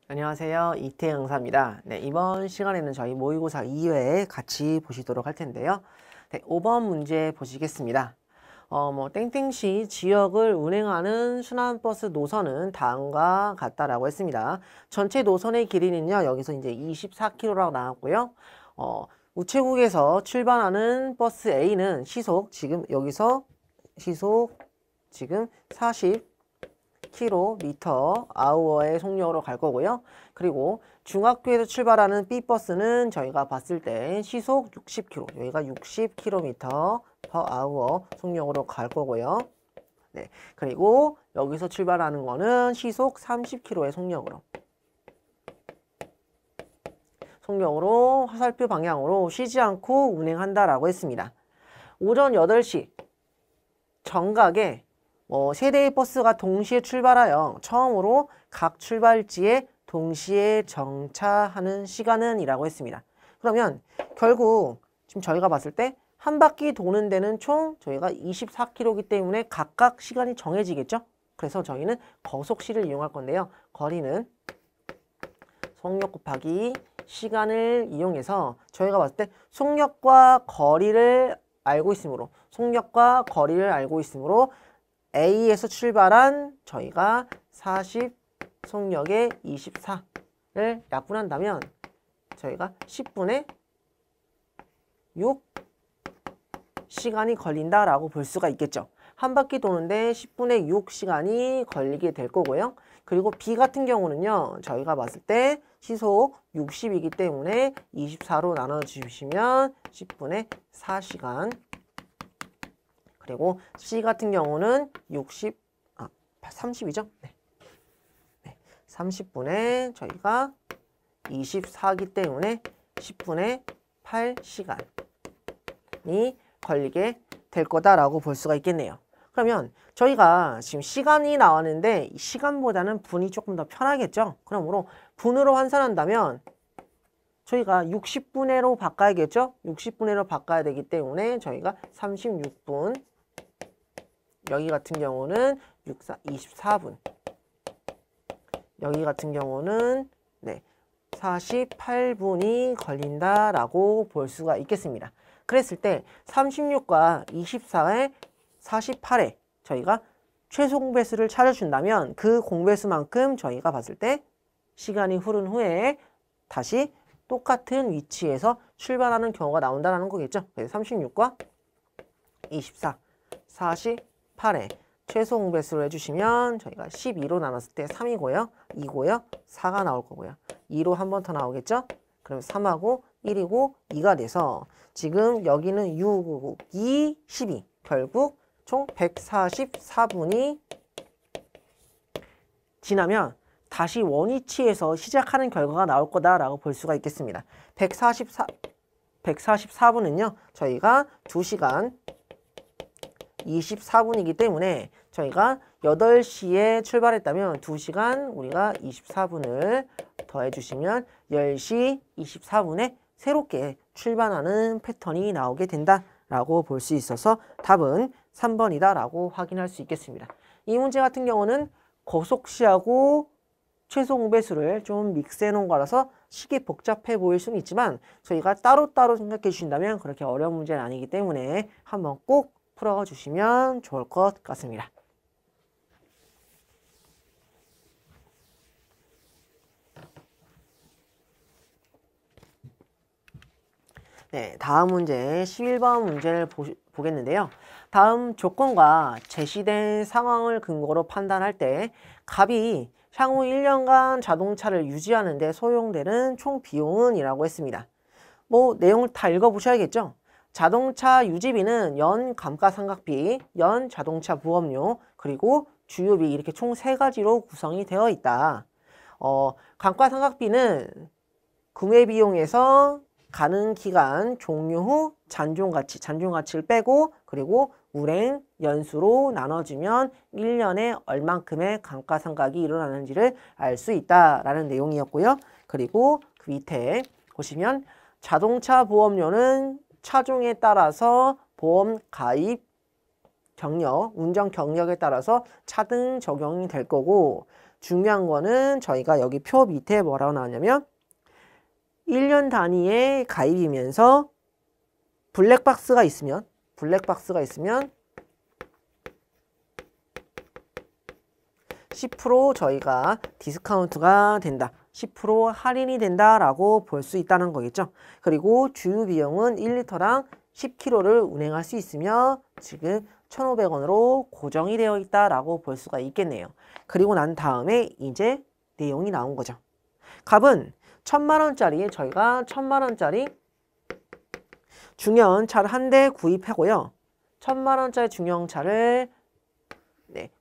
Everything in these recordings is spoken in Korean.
안녕하세요. 이태영사입니다. 네, 이번 시간에는 저희 모의고사 2회 같이 보시도록 할 텐데요. 네, 5번 문제 보시겠습니다. 땡땡시 지역을 운행하는 순환버스 노선은 다음과 같다라고 했습니다. 전체 노선의 길이는요, 여기서 이제 24km라고 나왔고요. 우체국에서 출발하는 버스 A는 시속, 지금 여기서 시속 지금 40km/h의 속력으로 갈 거고요. 그리고 중학교에서 출발하는 B버스는 저희가 봤을 때 시속 60km, 여기가 60km/h 속력으로 갈 거고요. 네, 그리고 여기서 출발하는 거는 시속 30km의 속력으로 화살표 방향으로 쉬지 않고 운행한다라고 했습니다. 오전 8시 정각에 세 대의 버스가 동시에 출발하여 처음으로 각 출발지에 동시에 정차하는 시간은 이라고 했습니다. 그러면 결국 지금 저희가 봤을 때 한 바퀴 도는 데는 총 저희가 24km이기 때문에 각각 시간이 정해지겠죠? 그래서 저희는 거속시를 이용할 건데요. 거리는 속력 곱하기 시간을 이용해서 저희가 봤을 때 속력과 거리를 알고 있으므로 A에서 출발한 저희가 40 속력의 24를 약분한다면 저희가 10분의 6 시간이 걸린다라고 볼 수가 있겠죠. 한 바퀴 도는데 10분의 6 시간이 걸리게 될 거고요. 그리고 B 같은 경우는요. 저희가 봤을 때 시속 60이기 때문에 24로 나눠주시면 10분의 4시간. 그리고 C 같은 경우는 30이죠? 네. 30분에 저희가 24기 때문에 10분의 8시간이 걸리게 될 거다라고 볼 수가 있겠네요. 그러면 저희가 지금 시간이 나왔는데 이 시간보다는 분이 조금 더 편하겠죠? 그러므로 분으로 환산한다면 저희가 60분의로 바꿔야겠죠? 60분의로 바꿔야 되기 때문에 저희가 36분, 여기 같은 경우는 24분, 여기 같은 경우는 48분이 걸린다라고 볼 수가 있겠습니다. 그랬을 때 36과 24에 48에 저희가 최소 공배수를 찾아준다면 그 공배수만큼 저희가 봤을 때 시간이 흐른 후에 다시 똑같은 위치에서 출발하는 경우가 나온다는 거겠죠. 그래서 36과 24, 48에 최소 공배수를 해주시면 저희가 12로 나눴을 때 3이고요. 2고요. 4가 나올 거고요. 2로 한 번 더 나오겠죠. 그럼 3하고 1이고 2가 돼서 지금 여기는 6, 2, 12 결국 총 144분이 지나면 다시 원위치에서 시작하는 결과가 나올 거다라고 볼 수가 있겠습니다. 144분은요. 저희가 2시간 24분이기 때문에 저희가 8시에 출발했다면 2시간 우리가 24분을 더해주시면 10시 24분에 새롭게 출발하는 패턴이 나오게 된다라고 볼 수 있어서 답은 3번이다라고 확인할 수 있겠습니다. 이 문제 같은 경우는 거속시하고 최소 공배수를 좀 믹스해 놓은 거라서 쉽게 복잡해 보일 수는 있지만 저희가 따로따로 생각해 주신다면 그렇게 어려운 문제는 아니기 때문에 한번 꼭 풀어주시면 좋을 것 같습니다. 네, 다음 문제 11번 문제를 보겠는데요. 다음 조건과 제시된 상황을 근거로 판단할 때 갑이 향후 1년간 자동차를 유지하는 데 소요되는 총 비용은 이라고 했습니다. 내용을 다 읽어보셔야겠죠? 자동차 유지비는 연 감가상각비, 연 자동차 보험료, 그리고 주유비 이렇게 총 3가지로 구성이 되어 있다. 감가상각비는 구매 비용에서 가능 기간 종료 후 잔존가치를 빼고 그리고 운행 연수로 나눠주면 1년에 얼만큼의 감가상각이 일어나는지를 알 수 있다라는 내용이었고요. 그리고 그 밑에 보시면 자동차 보험료는 차종에 따라서 보험 가입 운전 경력에 따라서 차등 적용이 될 거고, 중요한 거는 저희가 여기 표 밑에 뭐라고 나왔냐면 1년 단위의 가입이면서 블랙박스가 있으면 10% 저희가 디스카운트가 된다. 10% 할인이 된다라고 볼 수 있다는 거겠죠. 그리고 주유 비용은 1리터당 10km를 운행할 수 있으며 지금 1,500원으로 고정이 되어 있다라고 볼 수가 있겠네요. 그리고 난 다음에 이제 내용이 나온 거죠. 값은 1,000만원짜리 저희가 1,000만원짜리 중형차를 한 대 구입하고요. 1,000만원짜리 중형차를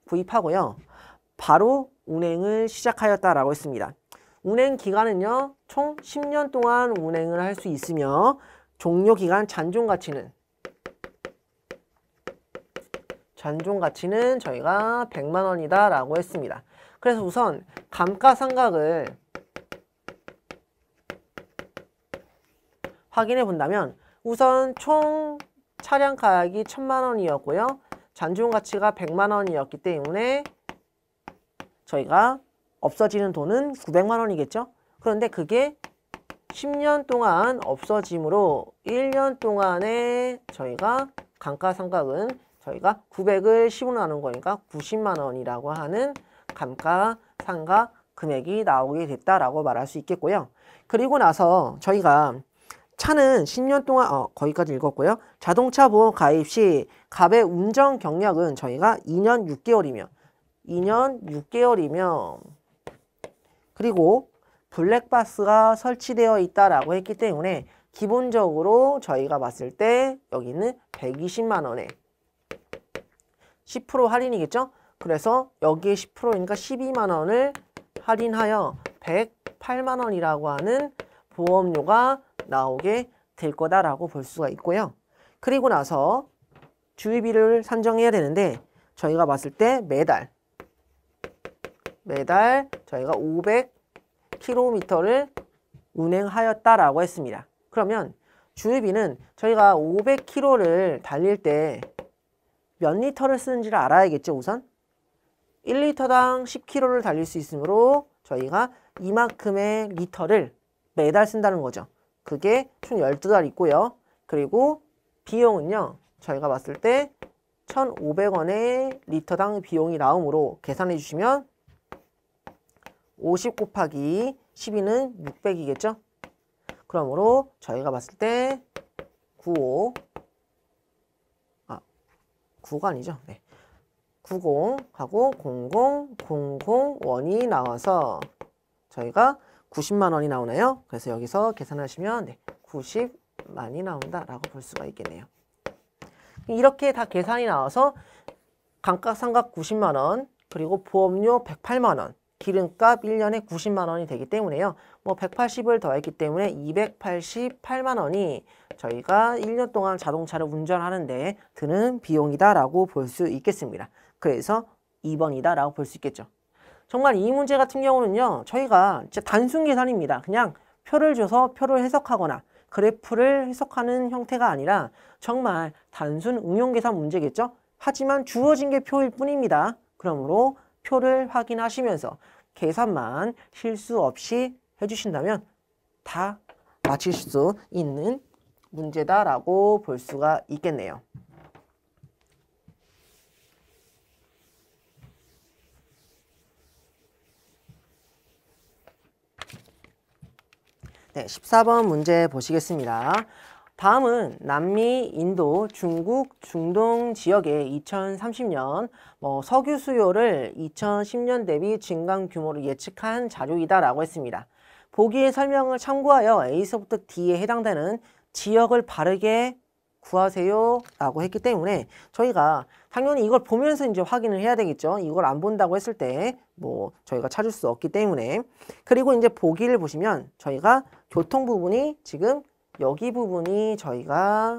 구입하고요. 바로 운행을 시작하였다라고 했습니다. 운행 기간은요. 총 10년 동안 운행을 할 수 있으며 종료 기간 잔존 가치는 저희가 100만 원이다 라고 했습니다. 그래서 우선 감가상각을 확인해 본다면 우선 총 차량 가격이 1,000만 원이었고요. 잔존 가치가 100만 원이었기 때문에 저희가 없어지는 돈은 900만 원이겠죠. 그런데 그게 10년 동안 없어짐으로 1년 동안에 저희가 감가상각은 저희가 900을 10으로 나눈 거니까 90만 원이라고 하는 감가상각 금액이 나오게 됐다라고 말할 수 있겠고요. 그리고 나서 저희가 차는 10년 동안 거기까지 읽었고요. 자동차 보험 가입 시 갑의 운전 경력은 저희가 2년 6개월이며 그리고 블랙박스가 설치되어 있다라고 했기 때문에 기본적으로 저희가 봤을 때 여기는 120만 원에 10% 할인이겠죠? 그래서 여기에 10%니까 12만 원을 할인하여 108만 원이라고 하는 보험료가 나오게 될 거다라고 볼 수가 있고요. 그리고 나서 주유비를 산정해야 되는데 저희가 봤을 때 매달 저희가 500km를 운행하였다라고 했습니다. 그러면 주유비는 저희가 500km를 달릴 때 몇 리터를 쓰는지를 알아야겠죠. 우선 1리터당 10km를 달릴 수 있으므로 저희가 이만큼의 리터를 매달 쓴다는 거죠. 그게 총 12달 있고요. 그리고 비용은요. 저희가 봤을 때 1,500원의 리터당 비용이 나오므로 계산해 주시면 50 곱하기 12는 600이겠죠. 그러므로 저희가 봤을 때 9가 아니죠. 90하고 00,001이 나와서 저희가 90만 원이 나오나요? 그래서 여기서 계산하시면 90만이 나온다라고 볼 수가 있겠네요. 이렇게 다 계산이 나와서 감가상각 90만 원, 그리고 보험료 108만 원, 기름값 1년에 90만 원이 되기 때문에요. 180을 더했기 때문에 288만 원이 저희가 1년 동안 자동차를 운전하는데 드는 비용이다라고 볼 수 있겠습니다. 그래서 2번이다라고 볼 수 있겠죠. 정말 이 문제 같은 경우는요. 저희가 진짜 단순 계산입니다. 그냥 표를 줘서 표를 해석하거나 그래프를 해석하는 형태가 아니라 정말 단순 응용 계산 문제겠죠. 하지만 주어진 게 표일 뿐입니다. 그러므로 표를 확인하시면서 계산만 실수 없이 해주신다면 다 맞힐 수 있는 문제다라고 볼 수가 있겠네요. 네, 14번 문제 보시겠습니다. 다음은 남미, 인도, 중국, 중동 지역의 2030년 석유 수요를 2010년 대비 증강 규모를 예측한 자료이다라고 했습니다. 보기의 설명을 참고하여 A서부터 D에 해당되는 지역을 바르게 구하세요 라고 했기 때문에 저희가 당연히 이걸 보면서 이제 확인을 해야 되겠죠. 이걸 안 본다고 했을 때 저희가 찾을 수 없기 때문에. 그리고 이제 보기를 보시면 저희가 교통 부분이 지금 여기 부분이 저희가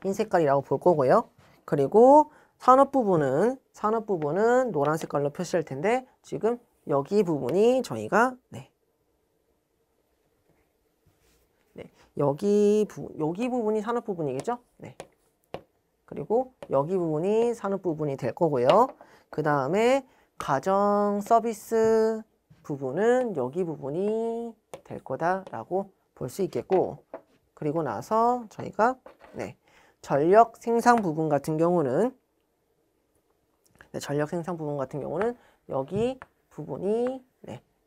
흰 색깔이라고 볼 거고요. 그리고 산업 부분은 노란 색깔로 표시할 텐데 지금 여기 부분이 저희가 여기 부분이 산업 부분이겠죠? 네. 그리고 여기 부분이 산업 부분이 될 거고요. 그 다음에 가정 서비스 부분은 여기 부분이 될 거다라고 볼 수 있겠고, 그리고 나서 저희가 전력 생산 부분 같은 경우는 여기 부분이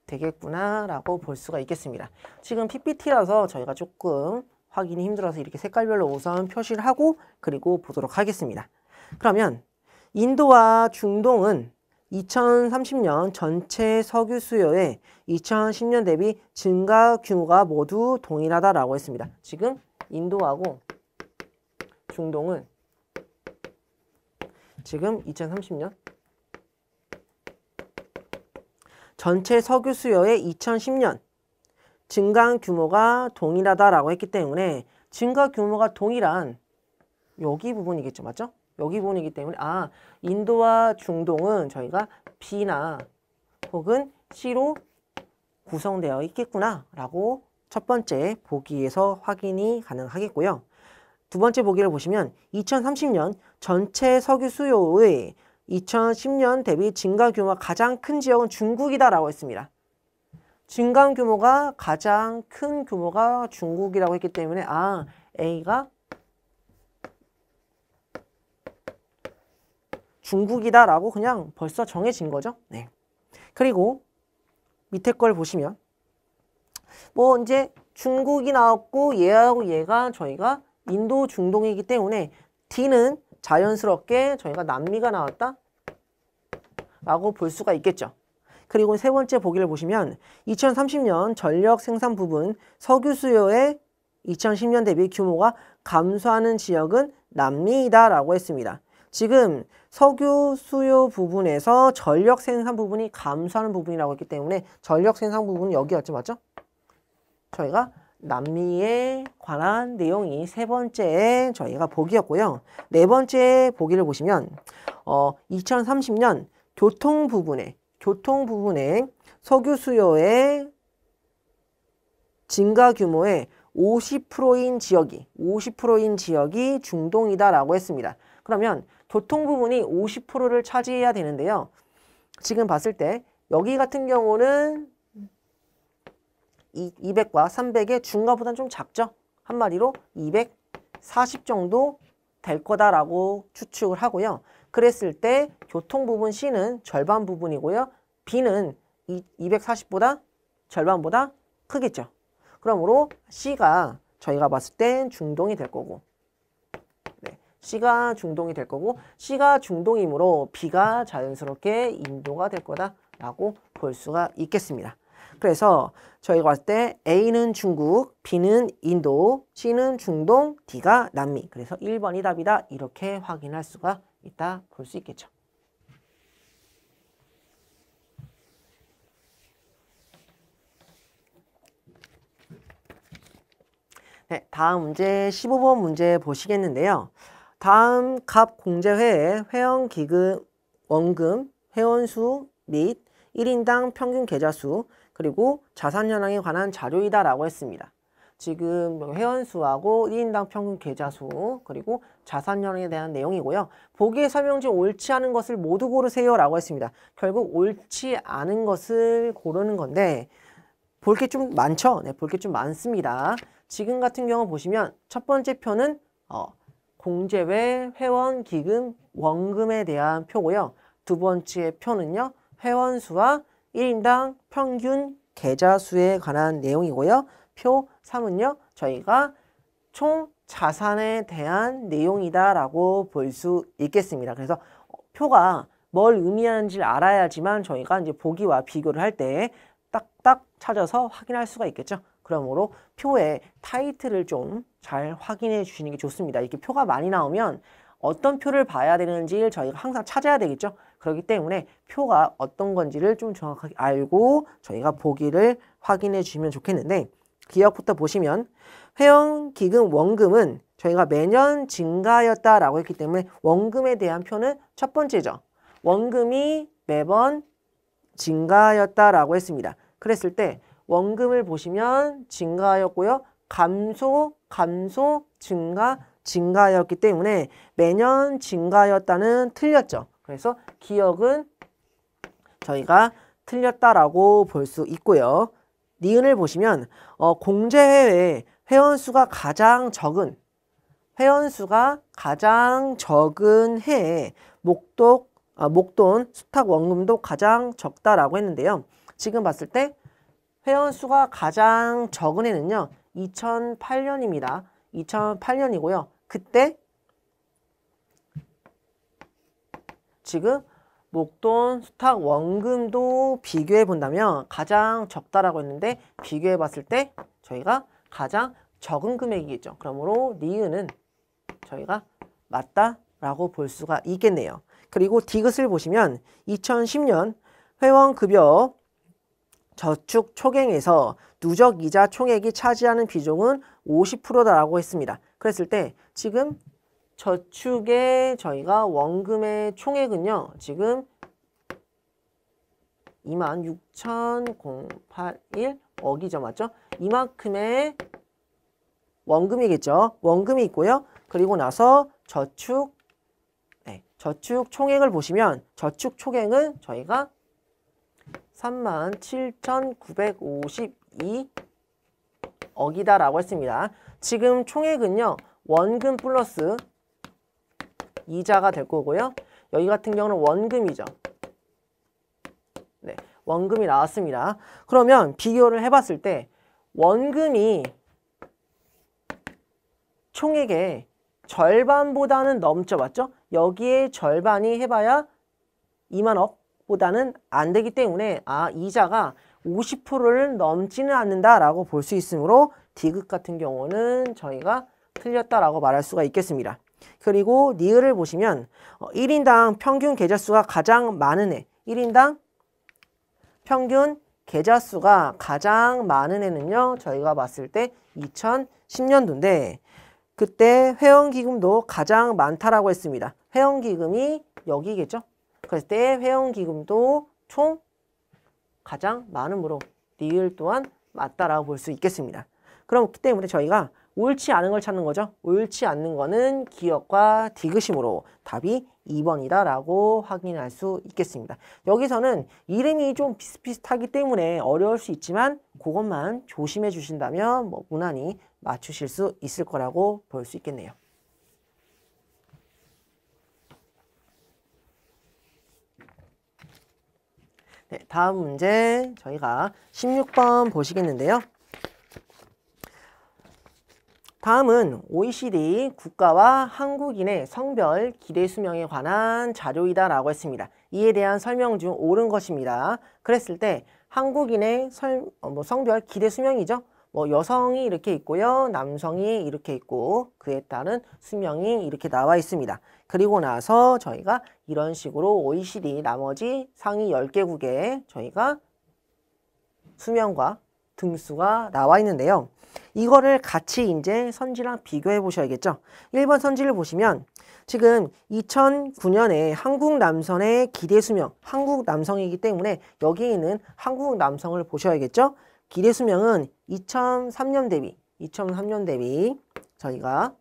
되겠구나라고 볼 수가 있겠습니다. 지금 PPT라서 저희가 조금 확인이 힘들어서 이렇게 색깔별로 우선 표시를 하고 그리고 보도록 하겠습니다. 그러면 인도와 중동은 2030년 전체 석유 수요의 2010년 대비 증가 규모가 모두 동일하다라고 했습니다. 지금 인도하고 중동은 지금 2030년 전체 석유 수요의 2010년 증가 규모가 동일하다라고 했기 때문에 증가 규모가 동일한 여기 부분이겠죠. 맞죠? 여기 부분이기 때문에 인도와 중동은 저희가 B나 혹은 C로 구성되어 있겠구나 라고 첫 번째 보기에서 확인이 가능하겠고요. 두 번째 보기를 보시면 2030년 전체 석유 수요의 2010년 대비 증가 규모가 가장 큰 지역은 중국이다라고 했습니다. 증가 규모가 가장 큰 규모가 중국이라고 했기 때문에 A가 중국이다라고 그냥 벌써 정해진 거죠. 네. 그리고 밑에 걸 보시면 이제 중국이 나왔고 얘하고 얘가 저희가 인도 중동이기 때문에 D는 자연스럽게 저희가 남미가 나왔다 라고 볼 수가 있겠죠. 그리고 세 번째 보기를 보시면 2030년 전력 생산 부분 석유 수요의 2010년 대비 규모가 감소하는 지역은 남미이다 라고 했습니다. 지금 석유 수요 부분에서 전력 생산 부분이 감소하는 부분이라고 했기 때문에 전력 생산 부분은 여기였죠. 맞죠? 저희가 남미에 관한 내용이 세 번째 저희가 보기였고요. 네 번째 보기를 보시면 2030년 교통 부분에 석유 수요의 증가 규모의 50%인 지역이 중동이다라고 했습니다. 그러면 교통 부분이 50%를 차지해야 되는데요. 지금 봤을 때 여기 같은 경우는 200과 300의 중가보다는 좀 작죠. 한마디로 240 정도 될 거다라고 추측을 하고요. 그랬을 때 교통 부분 C는 절반 부분이고요. B는 240보다 절반보다 크겠죠. 그러므로 C가 저희가 봤을 땐 중동이 될 거고, C가 중동이 될 거고, C가 중동이므로 B가 자연스럽게 인도가 될 거다라고 볼 수가 있겠습니다. 그래서 저희가 봤을 때 A는 중국, B는 인도, C는 중동, D가 남미. 그래서 1번이 답이다. 이렇게 확인할 수가 있다 볼 수 있겠죠. 네, 다음 문제 15번 문제 보시겠는데요. 다음 갑 공제회의 회원기금 원금 회원수 및 1인당 평균 계좌수 그리고 자산 현황에 관한 자료이다라고 했습니다. 지금 회원수하고 1인당 평균 계좌수 그리고 자산 현황에 대한 내용이고요. 보기의 설명지 옳지 않은 것을 모두 고르세요 라고 했습니다. 결국 옳지 않은 것을 고르는 건데 볼 게 좀 많죠? 네, 볼 게 좀 많습니다. 지금 같은 경우 보시면 첫 번째 표는 공제회 회원 기금 원금에 대한 표고요. 두 번째 표는요. 회원수와 1인당 평균 계좌수에 관한 내용이고요. 표 3은요. 저희가 총 자산에 대한 내용이다라고 볼 수 있겠습니다. 그래서 표가 뭘 의미하는지를 알아야지만 저희가 이제 보기와 비교를 할 때 딱딱 찾아서 확인할 수가 있겠죠. 그러므로 표의 타이틀을 좀 잘 확인해 주시는 게 좋습니다. 이렇게 표가 많이 나오면 어떤 표를 봐야 되는지를 저희가 항상 찾아야 되겠죠. 그렇기 때문에 표가 어떤 건지를 좀 정확하게 알고 저희가 보기를 확인해 주시면 좋겠는데 기억부터 보시면 회원기금 원금은 저희가 매년 증가하였다라고 했기 때문에 원금에 대한 표는 첫 번째죠. 원금이 매번 증가하였다라고 했습니다. 그랬을 때 원금을 보시면 증가하였고요. 감소, 증가, 증가하였기 때문에 매년 증가하였다는 틀렸죠. 그래서 기억은 저희가 틀렸다라고 볼 수 있고요. 니은을 보시면 공제회에 회원수가 가장 적은 해에 목돈 수탁 원금도 가장 적다라고 했는데요. 지금 봤을 때 회원수가 가장 적은 해는요. 2008년입니다. 2008년이고요. 그때 지금 목돈 수탁 원금도 비교해 본다면 가장 적다라고 했는데 비교해 봤을 때 저희가 가장 적은 금액이겠죠. 그러므로 니은은 저희가 맞다라고 볼 수가 있겠네요. 그리고 디귿을 보시면 2010년 회원급여 저축 총액에서 누적이자 총액이 차지하는 비중은 50%다라고 했습니다. 그랬을 때 지금 저축의 저희가 원금의 총액은요. 지금 26,081억이죠. 맞죠? 이만큼의 원금이겠죠. 원금이 있고요. 그리고 나서 저축 총액을 보시면 저축 총액은 저희가 37,952억이다라고 했습니다. 지금 총액은요. 원금 플러스 이자가 될 거고요. 여기 같은 경우는 원금이죠. 네, 원금이 나왔습니다. 그러면 비교를 해봤을 때 원금이 총액의 절반보다는 넘죠. 맞죠? 여기에 절반이 해봐야 2만억보다는 안 되기 때문에 이자가 50%를 넘지는 않는다라고 볼 수 있으므로 디귿 같은 경우는 저희가 틀렸다라고 말할 수가 있겠습니다. 그리고 니을을 보시면 1인당 평균 계좌수가 가장 많은 해 1인당 평균 계좌수가 가장 많은 해는요. 저희가 봤을 때 2010년도인데 그때 회원기금도 가장 많다라고 했습니다. 회원기금이 여기겠죠. 그랬을 때 회원기금도 총 가장 많으므로 니을 또한 맞다라고 볼 수 있겠습니다. 그렇기 때문에 저희가 옳지 않은 걸 찾는 거죠. 옳지 않는 거는 기억과 디귿이므로 답이 2번이다 라고 확인할 수 있겠습니다. 여기서는 이름이 좀 비슷비슷하기 때문에 어려울 수 있지만 그것만 조심해 주신다면 무난히 맞추실 수 있을 거라고 볼 수 있겠네요. 네, 다음 문제 저희가 16번 보시겠는데요. 다음은 OECD 국가와 한국인의 성별 기대 수명에 관한 자료이다 라고 했습니다. 이에 대한 설명 중 옳은 것입니다. 그랬을 때 한국인의 성별 기대 수명이죠. 여성이 이렇게 있고요. 남성이 이렇게 있고 그에 따른 수명이 이렇게 나와 있습니다. 그리고 나서 저희가 이런 식으로 OECD 나머지 상위 10개국에 저희가 수명과 등수가 나와 있는데요. 이거를 같이 이제 선지랑 비교해 보셔야겠죠. 1번 선지를 보시면 지금 2009년에 한국 남성의 기대 수명, 한국 남성이기 때문에 여기에 있는 한국 남성을 보셔야겠죠. 기대 수명은 2003년 대비 저희가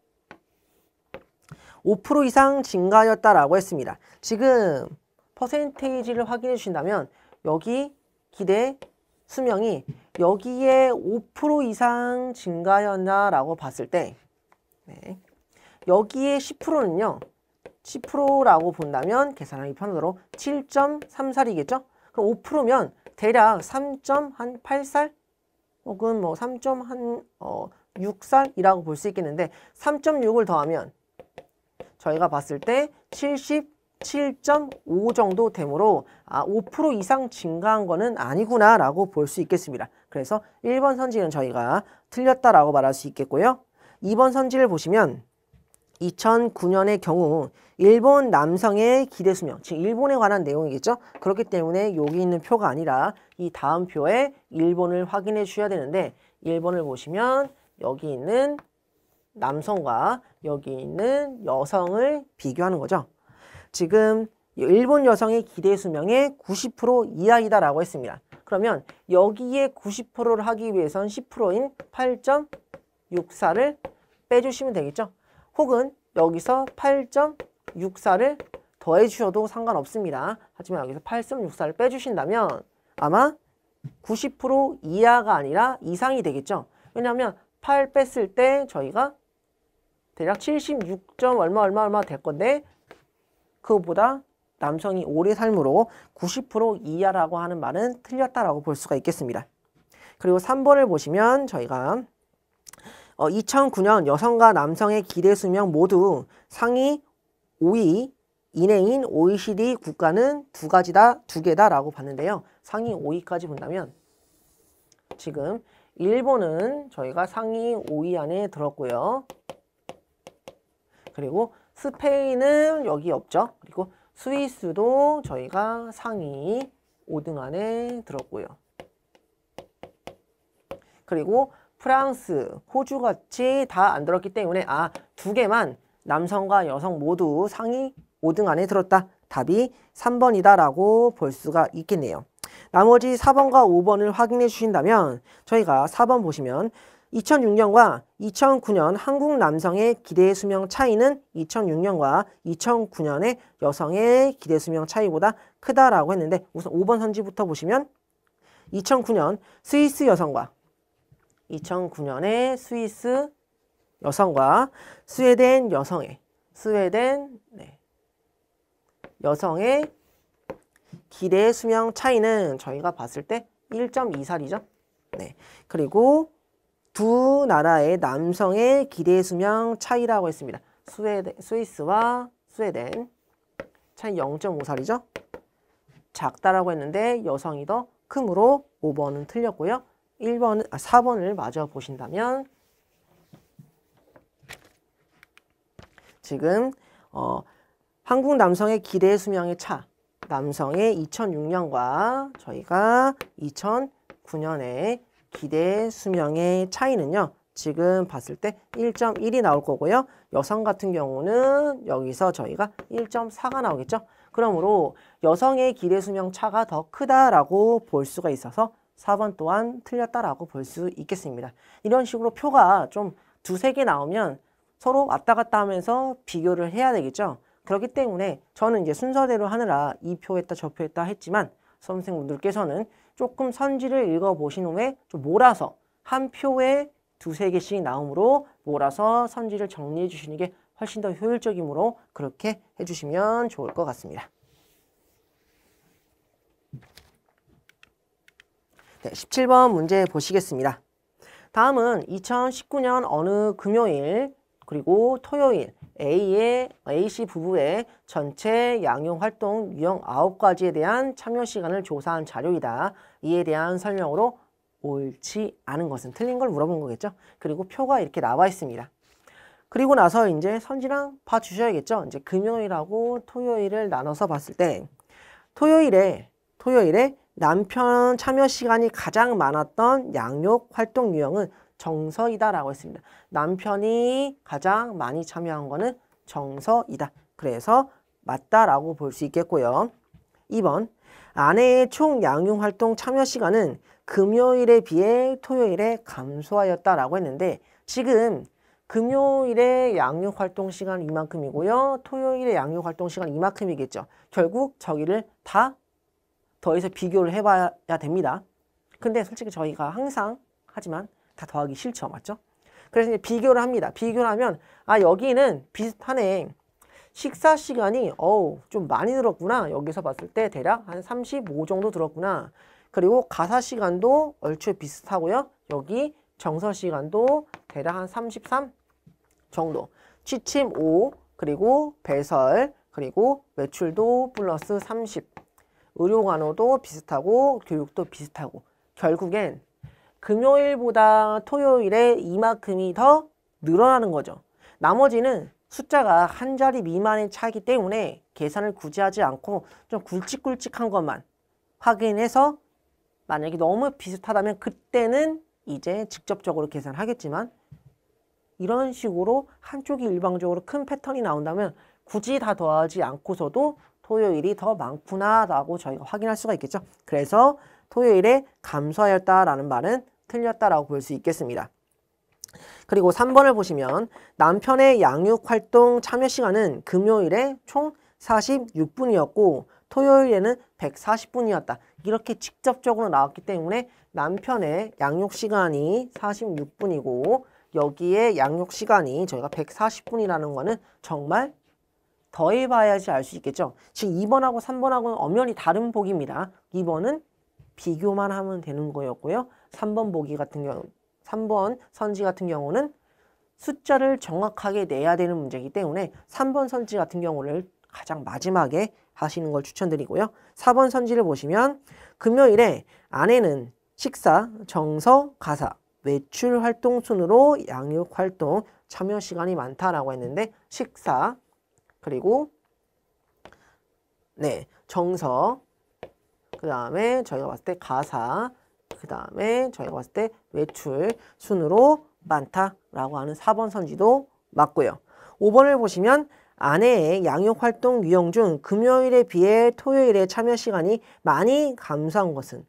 5% 이상 증가하였다라고 했습니다. 지금 퍼센테이지를 확인해 주신다면 여기 기대 수명이 여기에 5% 이상 증가하였나라고 봤을 때 여기에 10%는요. 10%라고 본다면 계산하기 편하도록 7.34이겠죠? 그럼 5%면 대략 3.84 혹은 3.64이라고 볼 수 있겠는데 3.6을 더하면 저희가 봤을 때 77.5 정도 되므로 5% 이상 증가한 거는 아니구나 라고 볼 수 있겠습니다. 그래서 1번 선지는 저희가 틀렸다라고 말할 수 있겠고요. 2번 선지를 보시면 2009년의 경우 일본 남성의 기대 수명, 즉 일본에 관한 내용이겠죠. 그렇기 때문에 여기 있는 표가 아니라 이 다음 표에 일본을 확인해 주셔야 되는데 1번을 보시면 여기 있는 남성과 여기 있는 여성을 비교하는 거죠. 지금 일본 여성의 기대 수명의 90% 이하이다라고 했습니다. 그러면 여기에 90%를 하기 위해선 10%인 8.64를 빼주시면 되겠죠. 혹은 여기서 8.64를 더해 주셔도 상관없습니다. 하지만 여기서 8.64를 빼주신다면 아마 90% 이하가 아니라 이상이 되겠죠. 왜냐하면 8 뺐을 때 저희가 대략 76점 얼마 될 건데 그거보다 남성이 오래 삶으로 90% 이하라고 하는 말은 틀렸다라고 볼 수가 있겠습니다. 그리고 3번을 보시면 저희가 2009년 여성과 남성의 기대 수명 모두 상위 5위 이내인 OECD 국가는 두 개다라고 봤는데요. 상위 5위까지 본다면 지금 일본은 저희가 상위 5위 안에 들었고요. 그리고 스페인은 여기 없죠. 그리고 스위스도 저희가 상위 5등 안에 들었고요. 그리고 프랑스, 호주같이 다 안 들었기 때문에 두 개만 남성과 여성 모두 상위 5등 안에 들었다. 답이 3번이다라고 볼 수가 있겠네요. 나머지 4번과 5번을 확인해 주신다면 저희가 4번 보시면 2006년과 2009년 한국 남성의 기대 수명 차이는 2006년과 2009년의 여성의 기대 수명 차이보다 크다라고 했는데 우선 5번 선지부터 보시면 2009년 스위스 여성과 2009년의 스위스 여성과 스웨덴 여성의 기대 수명 차이는 저희가 봤을 때 1.24살이죠. 네. 그리고 두 나라의 남성의 기대 수명 차이라고 했습니다. 스위스와 스웨덴 차이 0.5살이죠. 작다라고 했는데 여성이 더 크므로 5번은 틀렸고요. 4번을 마저 보신다면 지금 한국 남성의 기대 수명의 차, 남성의 2006년과 저희가 2009년의 기대 수명의 차이는요. 지금 봤을 때 1.1이 나올 거고요. 여성 같은 경우는 여기서 저희가 1.4가 나오겠죠. 그러므로 여성의 기대 수명 차가 더 크다라고 볼 수가 있어서 4번 또한 틀렸다라고 볼 수 있겠습니다. 이런 식으로 표가 좀 두세 개 나오면 서로 왔다 갔다 하면서 비교를 해야 되겠죠. 그렇기 때문에 저는 이제 순서대로 하느라 이 표 했다 저 표 했다 했지만 수험생분들께서는 조금 선지를 읽어보신 후에 좀 몰아서 한 표에 두세 개씩 나오므로 몰아서 선지를 정리해 주시는 게 훨씬 더 효율적이므로 그렇게 해주시면 좋을 것 같습니다. 네, 17번 문제 보시겠습니다. 다음은 2019년 어느 금요일 그리고 토요일 A씨 부부의 전체 양육활동 유형 9가지에 대한 참여 시간을 조사한 자료이다. 이에 대한 설명으로 옳지 않은 것은 틀린 걸 물어본 거겠죠. 그리고 표가 이렇게 나와 있습니다. 그리고 나서 이제 선지랑 봐주셔야겠죠. 이제 금요일하고 토요일을 나눠서 봤을 때 토요일에 남편 참여 시간이 가장 많았던 양육 활동 유형은 정서이다라고 했습니다. 남편이 가장 많이 참여한 거는 정서이다. 그래서 맞다라고 볼 수 있겠고요. 2번 아내의 총 양육 활동 참여 시간은 금요일에 비해 토요일에 감소하였다라고 했는데 지금 금요일에 양육 활동 시간 이만큼이고요. 토요일에 양육 활동 시간 이만큼이겠죠. 결국 저기를 다 더해서 비교를 해봐야 됩니다. 근데 솔직히 저희가 항상 하지만 다 더하기 싫죠. 맞죠? 그래서 이제 비교를 합니다. 비교를 하면 여기는 비슷하네. 식사 시간이 좀 많이 들었구나. 여기서 봤을 때 대략 한 35 정도 들었구나. 그리고 가사 시간도 얼추 비슷하고요. 여기 정서 시간도 대략 한 33 정도. 취침 5 그리고 배설 그리고 외출도 플러스 30. 의료간호도 비슷하고 교육도 비슷하고 결국엔 금요일보다 토요일에 이만큼이 더 늘어나는 거죠. 나머지는 숫자가 한 자리 미만의 차이기 때문에 계산을 굳이 하지 않고 좀 굵직굵직한 것만 확인해서 만약에 너무 비슷하다면 그때는 이제 직접적으로 계산하겠지만 이런 식으로 한쪽이 일방적으로 큰 패턴이 나온다면 굳이 다 더하지 않고서도 토요일이 더 많구나 라고 저희가 확인할 수가 있겠죠. 그래서 토요일에 감소하였다라는 말은 틀렸다라고 볼 수 있겠습니다. 그리고 3번을 보시면 남편의 양육활동 참여 시간은 금요일에 총 46분이었고 토요일에는 140분이었다. 이렇게 직접적으로 나왔기 때문에 남편의 양육시간이 46분이고 여기에 양육시간이 저희가 140분이라는 거는 정말 더해봐야지 알 수 있겠죠. 지금 2번하고 3번하고는 엄연히 다른 보기입니다. 2번은 비교만 하면 되는 거였고요. 3번 보기 같은 경우 3번 선지 같은 경우는 숫자를 정확하게 내야 되는 문제이기 때문에 3번 선지 같은 경우를 가장 마지막에 하시는 걸 추천드리고요. 4번 선지를 보시면 금요일에 아내는 식사, 정서, 가사, 외출 활동 순으로 양육 활동 참여 시간이 많다라고 했는데 식사, 그리고 정서, 그 다음에 저희가 봤을 때 가사, 그 다음에 저희가 봤을 때 외출 순으로 많다라고 하는 4번 선지도 맞고요. 5번을 보시면 아내의 양육활동 유형 중 금요일에 비해 토요일에 참여 시간이 많이 감소한 것은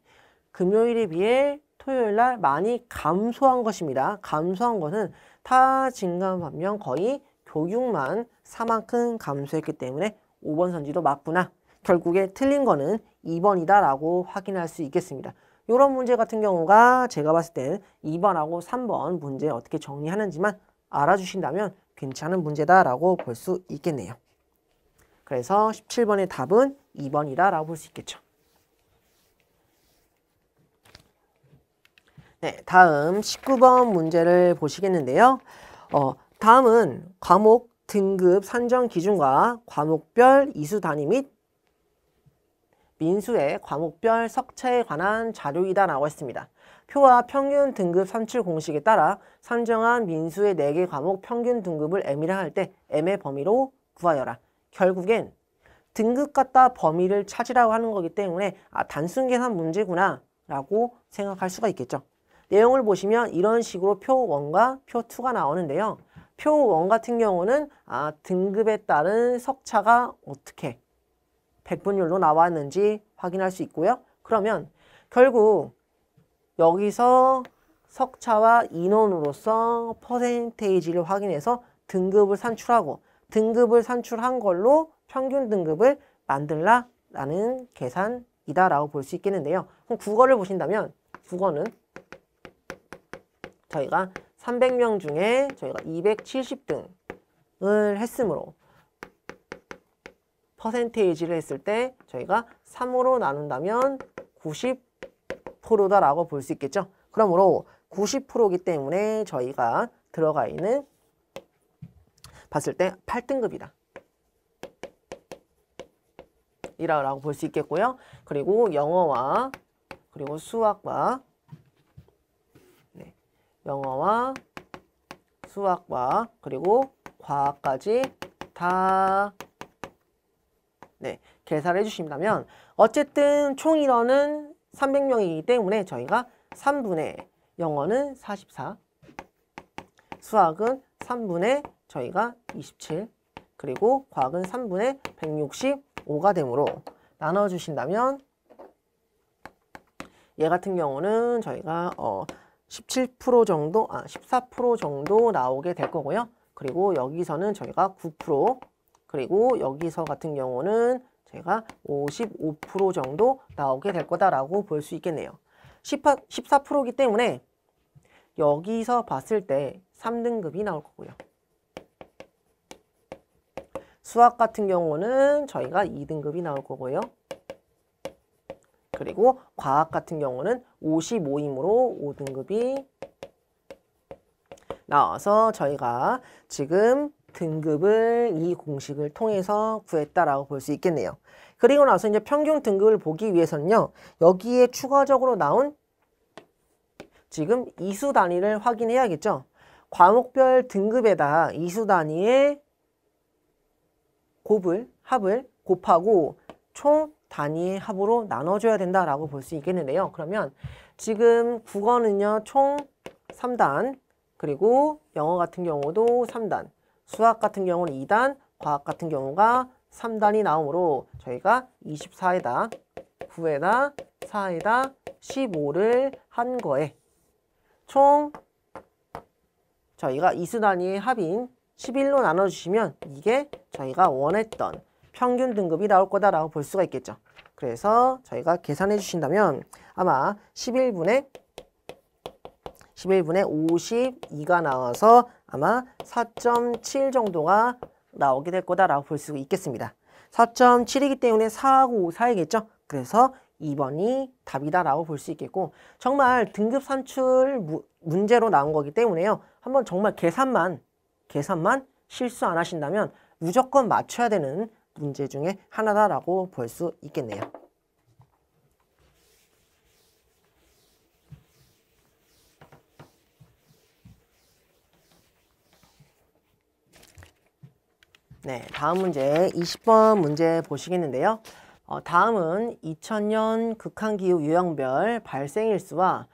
금요일에 비해 토요일날 많이 감소한 것입니다. 감소한 것은 타 증가 반면 거의 교육만 4만큼 감소했기 때문에 5번 선지도 맞구나. 결국에 틀린 거는 2번이다 라고 확인할 수 있겠습니다. 이런 문제 같은 경우가 제가 봤을 때 2번하고 3번 문제 어떻게 정리하는지만 알아주신다면 괜찮은 문제다 라고 볼 수 있겠네요. 그래서 17번의 답은 2번이다 라고 볼 수 있겠죠. 네, 다음 19번 문제를 보시겠는데요. 다음은 과목 등급 산정 기준과 과목별 이수 단위 및 민수의 과목별 석차에 관한 자료이다 라고 했습니다. 표와 평균 등급 산출 공식에 따라 산정한 민수의 4개 과목 평균 등급을 M이라 할 때 M의 범위로 구하여라. 결국엔 등급 갖다 범위를 찾으라고 하는 거기 때문에 단순 계산 문제구나 라고 생각할 수가 있겠죠. 내용을 보시면 이런 식으로 표 1과 표 2가 나오는데요. 표 1 같은 경우는 등급에 따른 석차가 어떻게 백분율로 나왔는지 확인할 수 있고요. 그러면 결국 여기서 석차와 인원으로서 퍼센테이지를 확인해서 등급을 산출하고 등급을 산출한 걸로 평균 등급을 만들라라는 계산이다라고 볼 수 있겠는데요. 그럼 국어를 보신다면 국어는 저희가 300명 중에 저희가 270등을 했으므로 퍼센테이지를 했을 때 저희가 3으로 나눈다면 90%다라고 볼 수 있겠죠. 그러므로 90%이기 때문에 저희가 들어가 있는 봤을 때 8등급이다. 이라고 볼 수 있겠고요. 그리고 영어와 그리고 수학과 영어와 수학과 그리고 과학까지 다 계산을 해주신다면 어쨌든 총 인원은 300명이기 때문에 저희가 3분의 영어는 44, 수학은 3분의 저희가 27, 그리고 과학은 3분의 165가 되므로 나눠주신다면 얘 같은 경우는 저희가 17% 정도, 14% 정도 나오게 될 거고요. 그리고 여기서는 저희가 9%, 그리고 여기서 같은 경우는 제가 55% 정도 나오게 될 거다라고 볼 수 있겠네요. 14%이기 때문에 여기서 봤을 때 3등급이 나올 거고요. 수학 같은 경우는 저희가 2등급이 나올 거고요. 그리고 과학 같은 경우는 55이므로 5등급이 나와서 저희가 지금 등급을 이 공식을 통해서 구했다라고 볼 수 있겠네요. 그리고 나서 이제 평균 등급을 보기 위해서는요. 여기에 추가적으로 나온 지금 이수 단위를 확인해야겠죠. 과목별 등급에다 이수 단위의 합을 곱하고 총 단위의 합으로 나눠줘야 된다라고 볼 수 있겠는데요. 그러면 지금 국어는요. 총 3단, 그리고 영어 같은 경우도 3단, 수학 같은 경우는 2단, 과학 같은 경우가 3단이 나오므로 저희가 24에다 9에다 4에다 15를 한 거에 총 저희가 이수 단위의 합인 11로 나눠주시면 이게 저희가 원했던 평균 등급이 나올 거다라고 볼 수가 있겠죠. 그래서 저희가 계산해 주신다면 아마 11분의 52가 나와서 아마 4.7 정도가 나오게 될 거다라고 볼 수 있겠습니다. 4.7이기 때문에 4하고 5 사이겠죠. 그래서 2번이 답이다라고 볼 수 있겠고, 정말 등급 산출 문제로 나온 거기 때문에요. 한번 정말 계산만 실수 안 하신다면 무조건 맞춰야 되는 문제 중에 하나다라고 볼 수 있겠네요. 네, 다음 문제 20번 문제 보시겠는데요. 다음은 2000년 극한기후 유형별 발생일수와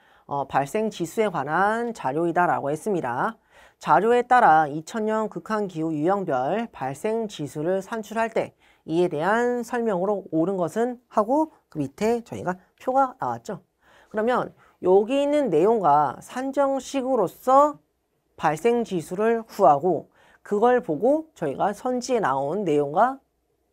발생지수에 관한 자료이다라고 했습니다. 자료에 따라 2000년 극한기후 유형별 발생지수를 산출할 때 이에 대한 설명으로 옳은 것은 하고 그 밑에 저희가 표가 나왔죠. 그러면 여기 있는 내용과 산정식으로서 발생지수를 구하고 그걸 보고 저희가 선지에 나온 내용과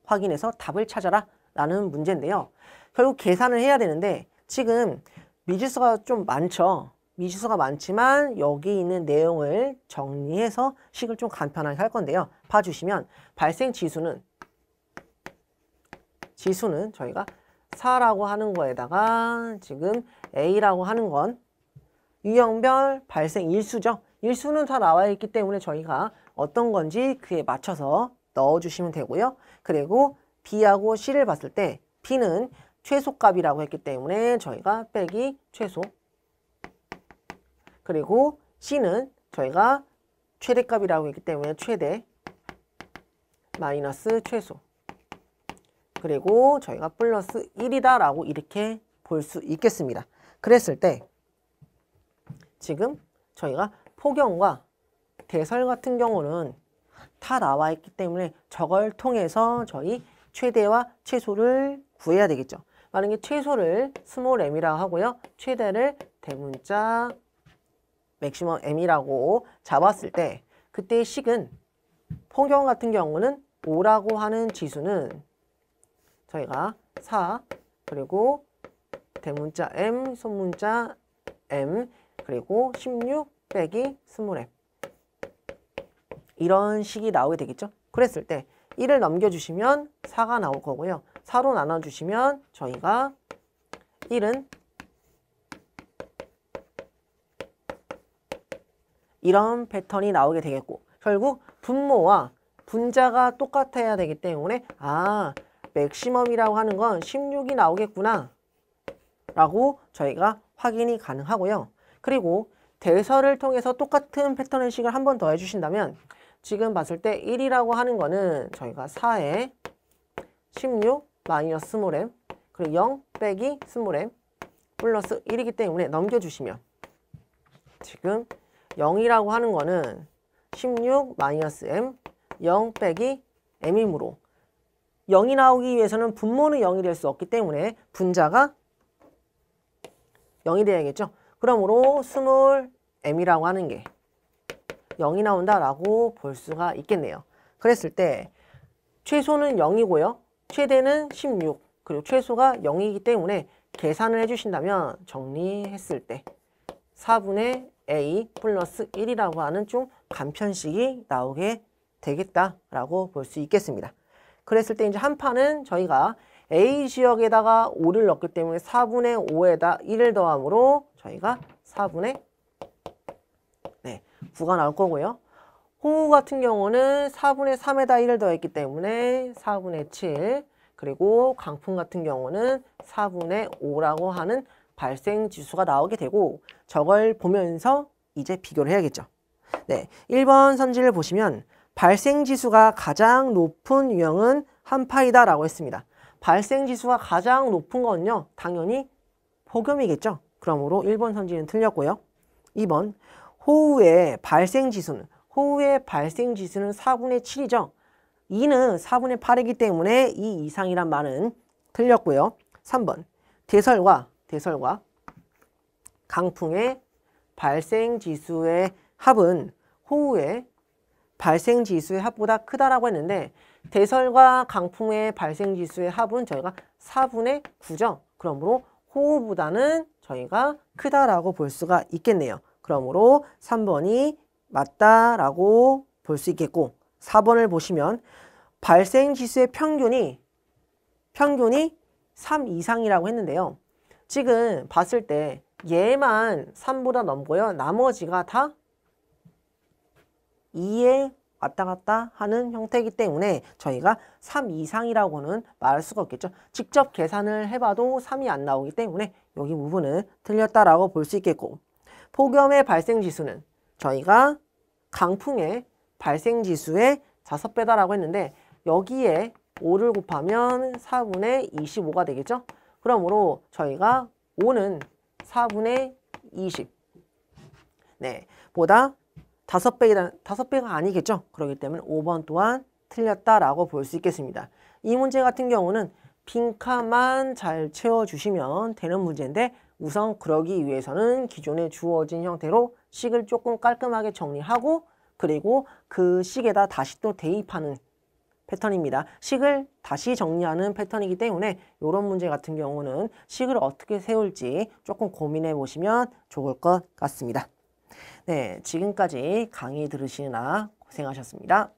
확인해서 답을 찾아라 라는 문제인데요. 결국 계산을 해야 되는데 지금 미지수가 좀 많죠. 미지수가 많지만 여기 있는 내용을 정리해서 식을 좀 간편하게 할 건데요. 봐주시면 발생 지수는 저희가 4라고 하는 거에다가 지금 A라고 하는 건 유형별 발생 일수죠. 일수는 다 나와 있기 때문에 저희가 어떤 건지 그에 맞춰서 넣어주시면 되고요. 그리고 B하고 C를 봤을 때 B는 최소값이라고 했기 때문에 저희가 빼기 최소, 그리고 C는 저희가 최대값이라고 했기 때문에 최대 마이너스 최소, 그리고 저희가 플러스 1이다 라고 이렇게 볼 수 있겠습니다. 그랬을 때 지금 저희가 포경과 대설 같은 경우는 다 나와 있기 때문에 저걸 통해서 저희 최대와 최소를 구해야 되겠죠. 만약에 최소를 스몰 m이라고 하고요. 최대를 대문자 맥시멈 m이라고 잡았을 때 그때의 식은 포경 같은 경우는 5라고 하는 지수는 저희가 4 그리고 대문자 m 소문자 m 그리고 16 빼기 스몰 m 이런 식이 나오게 되겠죠. 그랬을 때 1을 넘겨주시면 4가 나올 거고요. 4로 나눠주시면 저희가 1은 이런 패턴이 나오게 되겠고, 결국 분모와 분자가 똑같아야 되기 때문에 맥시멈이라고 하는 건 16이 나오겠구나 라고 저희가 확인이 가능하고요. 그리고 대설을 통해서 똑같은 패턴의 식을 한 번 더 해주신다면 지금 봤을 때 1이라고 하는 거는 저희가 4에 16 마이너스 스몰 m 그리고 0 빼기 스몰 m 플러스 1이기 때문에 넘겨주시면 지금 0이라고 하는 거는 16 마이너스 m 0 빼기 m이므로 0이 나오기 위해서는 분모는 0이 될 수 없기 때문에 분자가 0이 돼야겠죠. 그러므로 스몰 m이라고 하는 게 0이 나온다라고 볼 수가 있겠네요. 그랬을 때 최소는 0이고요. 최대는 16, 그리고 최소가 0이기 때문에 계산을 해주신다면 정리했을 때 4분의 a 플러스 1이라고 하는 좀 간편식이 나오게 되겠다라고 볼 수 있겠습니다. 그랬을 때 이제 한 판은 저희가 a 지역에다가 5를 넣기 때문에 4분의 5에다 1을 더함으로 저희가 4분의 9가 나올 거고요. 호우 같은 경우는 4분의 3에다 1을 더했기 때문에 4분의 7, 그리고 강풍 같은 경우는 4분의 5라고 하는 발생 지수가 나오게 되고, 저걸 보면서 이제 비교를 해야겠죠. 네, 1번 선지를 보시면 발생 지수가 가장 높은 유형은 한파이다 라고 했습니다. 발생 지수가 가장 높은 건요, 당연히 폭염이겠죠. 그러므로 1번 선지는 틀렸고요. 2번 호우의 발생 지수는 4분의 7이죠. 2는 4분의 8이기 때문에 2 이상이란 말은 틀렸고요. 3번 대설과 강풍의 발생 지수의 합은 호우의 발생 지수의 합보다 크다라고 했는데 대설과 강풍의 발생 지수의 합은 저희가 4분의 9죠. 그러므로 호우보다는 저희가 크다라고 볼 수가 있겠네요. 그러므로 3번이 맞다라고 볼 수 있겠고 4번을 보시면 발생 지수의 평균이 3 이상이라고 했는데요. 지금 봤을 때 얘만 3보다 넘고요. 나머지가 다 2에 왔다 갔다 하는 형태이기 때문에 저희가 3 이상이라고는 말할 수가 없겠죠. 직접 계산을 해봐도 3이 안 나오기 때문에 여기 부분은 틀렸다라고 볼 수 있겠고 폭염의 발생 지수는 저희가 강풍의 발생 지수의 5배다라고 했는데 여기에 5를 곱하면 4분의 25가 되겠죠. 그러므로 저희가 5는 4분의 20 네, 보다 5배가 아니겠죠. 그렇기 때문에 5번 또한 틀렸다라고 볼 수 있겠습니다. 이 문제 같은 경우는 빈칸만 잘 채워주시면 되는 문제인데 우선 그러기 위해서는 기존에 주어진 형태로 식을 조금 깔끔하게 정리하고 그리고 그 식에다 다시 또 대입하는 패턴입니다. 식을 다시 정리하는 패턴이기 때문에 이런 문제 같은 경우는 식을 어떻게 세울지 조금 고민해 보시면 좋을 것 같습니다. 네, 지금까지 강의 들으시느라 고생하셨습니다.